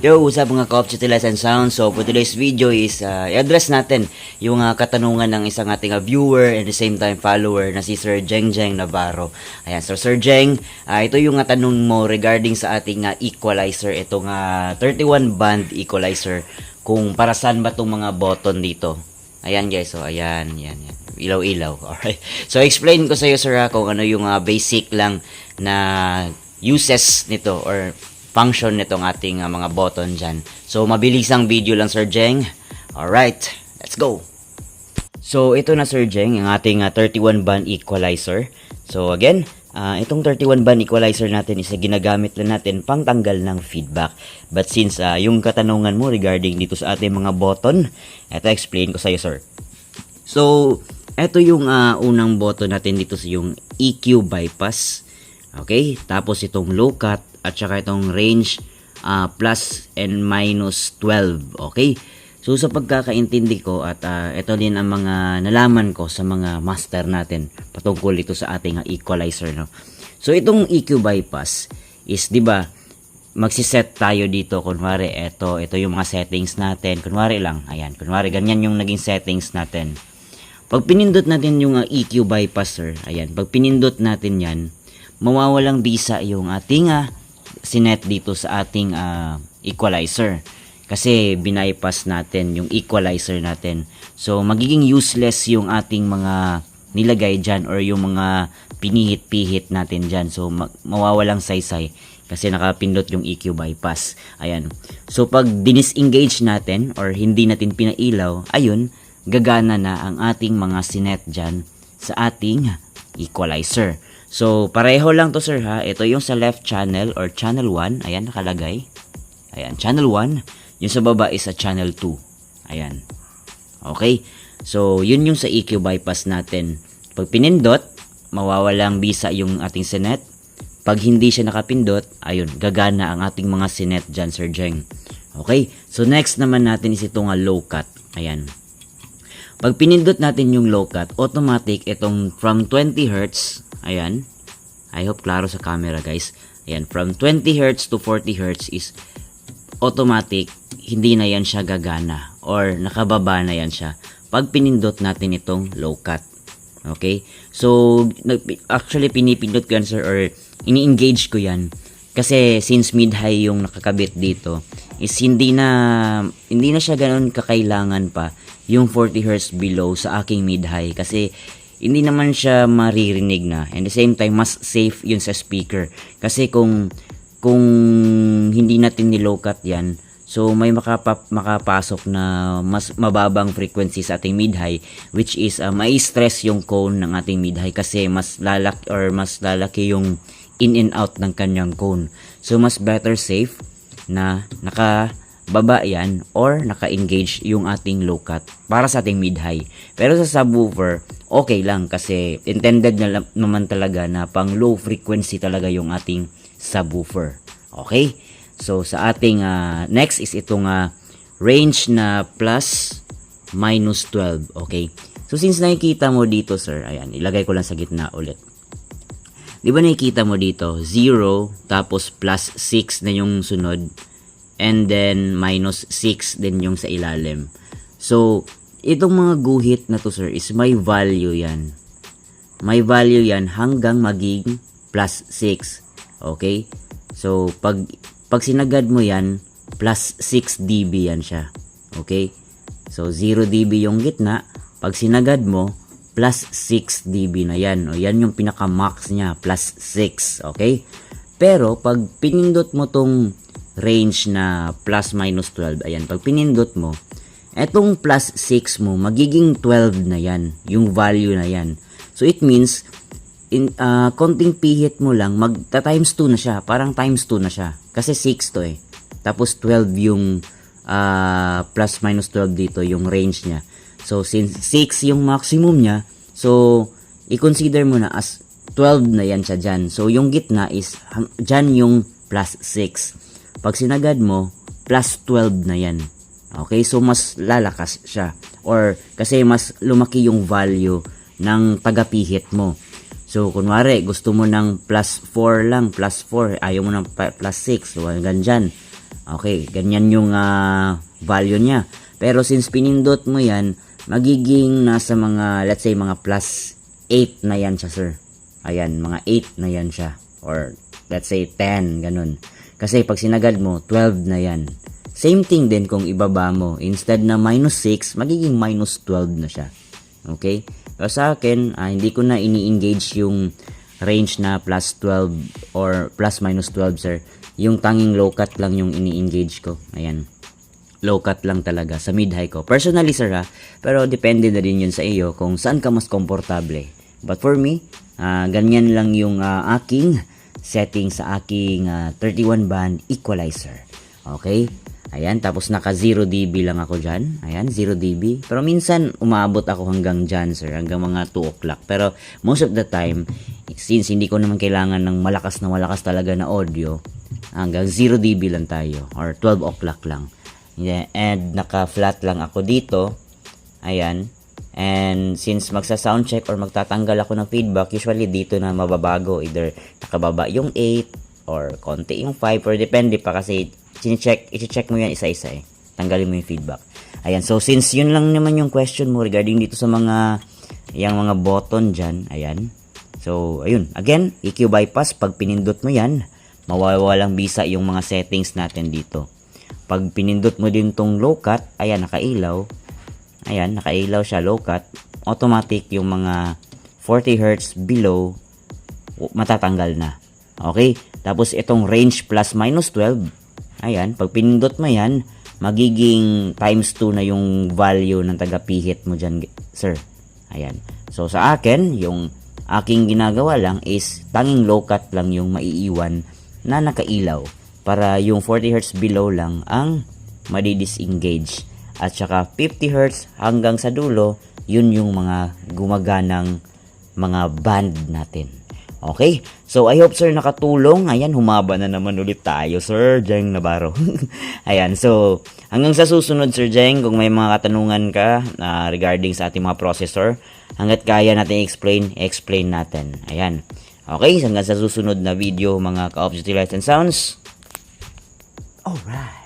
Yo, what's up mga ka-ops, and sound. So for today's video is i-address natin yung katanungan ng isang ating viewer and the same time follower na si Sir Jeng Navarro. Ayan, so Sir Jeng, ito yung tanong mo regarding sa ating equalizer, itong 31 band equalizer, kung para saan ba itong mga button dito. Ayan guys, so ayan, yan. Ilaw-ilaw. Alright. So explain ko sa iyo sir kung ano yung basic lang na uses nito or function nitong ating mga button dyan. So, mabilisang video lang, Sir Jeng. Alright, let's go! So, ito na, Sir Jeng, ang ating 31 band equalizer. So, again, itong 31 band equalizer natin is ginagamit lang natin pang tanggal ng feedback. But since yung katanungan mo regarding dito sa ating mga button, ito explain ko sa iyo, sir. So, ito yung unang button natin dito sa yung EQ bypass. Okay, tapos itong low cut at saka itong range plus and minus 12. Okay, so sa pagkakaintindi ko at ito din ang mga nalaman ko sa mga master natin patungkol ito sa ating equalizer, no? So itong EQ bypass is, di ba, magsiset tayo dito, kunwari ito yung mga settings natin, kunwari lang, ayan, kunwari ganyan yung naging settings natin. Pag pinindot natin yung EQ bypass, sir, ayan, pag pinindot natin yan, mawawalang bisa yung ating sinet dito sa ating equalizer kasi bypass natin yung equalizer natin. So magiging useless yung ating mga nilagay dyan or yung mga pinihit-pihit natin dyan. So mawawalang saysay kasi nakapindot yung EQ bypass. Ayan. So pag dinisengage natin or hindi natin pinailaw, ayun, gagana na ang ating mga sinet dyan sa ating equalizer. So, pareho lang to sir ha. Ito yung sa left channel or channel 1. Ayan, nakalagay. Ayan, channel 1. Yung sa baba is sa channel 2. Ayan. Okay. So, yun yung sa EQ bypass natin. Pag pinindot, mawawalang bisa yung ating sinet. Pag hindi siya nakapindot, ayun, gagana ang ating mga sinet dyan, Sir Jeng. Okay. So, next naman natin is itong low cut. Ayan. Pag pinindot natin yung low cut, automatic itong from 20 Hz. Ayan. I hope klaro sa camera, guys. Ayan, from 20 Hz to 40 Hz is automatic, hindi na yan siya gagana or nakababa na yan siya pag pinindot natin itong low cut. Okay? So, actually pinipindot ko yan, sir, or ini-engage ko yan kasi since mid-high yung nakakabit dito is hindi na siya ganoon kakailangan pa yung 40 Hz below sa aking mid-high kasi hindi naman siya maririnig na. And the same time, mas safe yun sa speaker. Kasi kung hindi natin ni-low cut yan, so may makapasok na mas mababang frequency sa ating mid-high, which is may stress yung cone ng ating mid-high kasi mas lalaki yung in and out ng kanyang cone. So mas better safe na nakababa yan or naka-engage yung ating low cut para sa ating mid-high. Pero sa subwoofer, okay lang kasi intended na naman talaga na pang low frequency talaga yung ating subwoofer. Okay? So sa ating next is itong range na plus minus 12. Okay? So since nakikita mo dito, sir, ayan, ilagay ko lang sa gitna ulit. Di ba nakikita mo dito 0 tapos plus 6 na yung sunod and then minus 6 din yung sa ilalim. So itong mga guhit na to, sir, is may value yan. May value yan hanggang maging plus 6. Okay? So, pag sinagad mo yan, plus 6 dB yan siya. Okay? So, 0 dB yung gitna. Pag sinagad mo, plus 6 dB na yan. O, yan yung pinaka-max niya, plus 6. Okay? Pero, pag pinindot mo tong range na plus minus 12, ayan, pag pinindot mo, etong plus 6 mo, magiging 12 na yan. Yung value na yan. So, it means, konting pihit mo lang, magta-times 2 na siya. Parang times 2 na siya. Kasi 6 to eh. Tapos 12 yung plus minus 12 dito, yung range niya. So, since 6 yung maximum niya, so, i-consider mo na as 12 na yan siya dyan. So, yung gitna is, dyan yung plus 6. Pag sinagad mo, plus 12 na yan. Okay, so mas lalakas siya or kasi mas lumaki yung value ng tagapihit mo. So kunwari gusto mo ng plus 4 lang, plus 4, ayaw mo ng plus 6, so hanggang dyan. Okay, ganyan yung value niya. Pero since pinindot mo yan, magiging nasa mga, let's say, mga plus 8 na yan siya, sir. Ayan, mga 8 na yan siya. Or, let's say, 10, ganun. Kasi pag sinagad mo, 12 na yan. Same thing din kung ibaba mo. Instead na minus 6, magiging minus 12 na siya. Okay? Pero sa akin, hindi ko na ini-engage yung range na plus 12 or plus minus 12, sir. Yung tanging low cut lang yung ini-engage ko. Ayan. Low cut lang talaga sa mid-high ko. Personally, sir, pero depende na rin yun sa iyo kung saan ka mas komportable. But for me, ganyan lang yung aking setting sa aking 31 band equalizer. Okay? Ayan, tapos naka 0 dB lang ako dyan. Ayan, 0 dB. Pero minsan, umaabot ako hanggang dyan, sir. Hanggang mga 2 o'clock. Pero most of the time, since hindi ko naman kailangan ng malakas talaga na audio, hanggang 0 dB lang tayo. Or 12 o'clock lang. Yeah, and naka-flat lang ako dito. Ayan. And since magsa-soundcheck or magtatanggal ako ng feedback, usually dito na mababago. Either nakababa yung 8 or konti yung 5 or depende pa kasi i-check mo yan isa-isa Tanggalin mo yung feedback. Ayan, so since yun lang naman yung question mo regarding dito sa yung mga button dyan, ayan. So, ayun, again, EQ bypass, pag pinindot mo yan, mawawalang bisa yung mga settings natin dito. Pag pinindot mo din tong low cut, ayan, nakailaw. Ayan, nakailaw siya, low cut. Automatic yung mga 40 Hz below, matatanggal na. Okay? Tapos itong range plus minus 12, ayan, pag pinindot mo yan, magiging times 2 na yung value ng tagapihit mo dyan, sir. Ayan. So, sa akin, yung aking ginagawa lang is tanging low cut lang yung maiiwan na nakailaw para yung 40 Hz below lang ang madi-disengage. At saka 50 Hz hanggang sa dulo, yun yung mga gumaganang mga band natin. Okay? So, I hope, sir, nakatulong. Ayan, humaba na naman ulit tayo, Sir Jeng Navarro. Ayan, so, hanggang sa susunod, Sir Jeng, kung may mga katanungan ka regarding sa ating mga processor, hanggat kaya natin explain natin. Ayan. Okay, hanggang sa susunod na video, mga ka-Obs Lights and Sounds. Alright.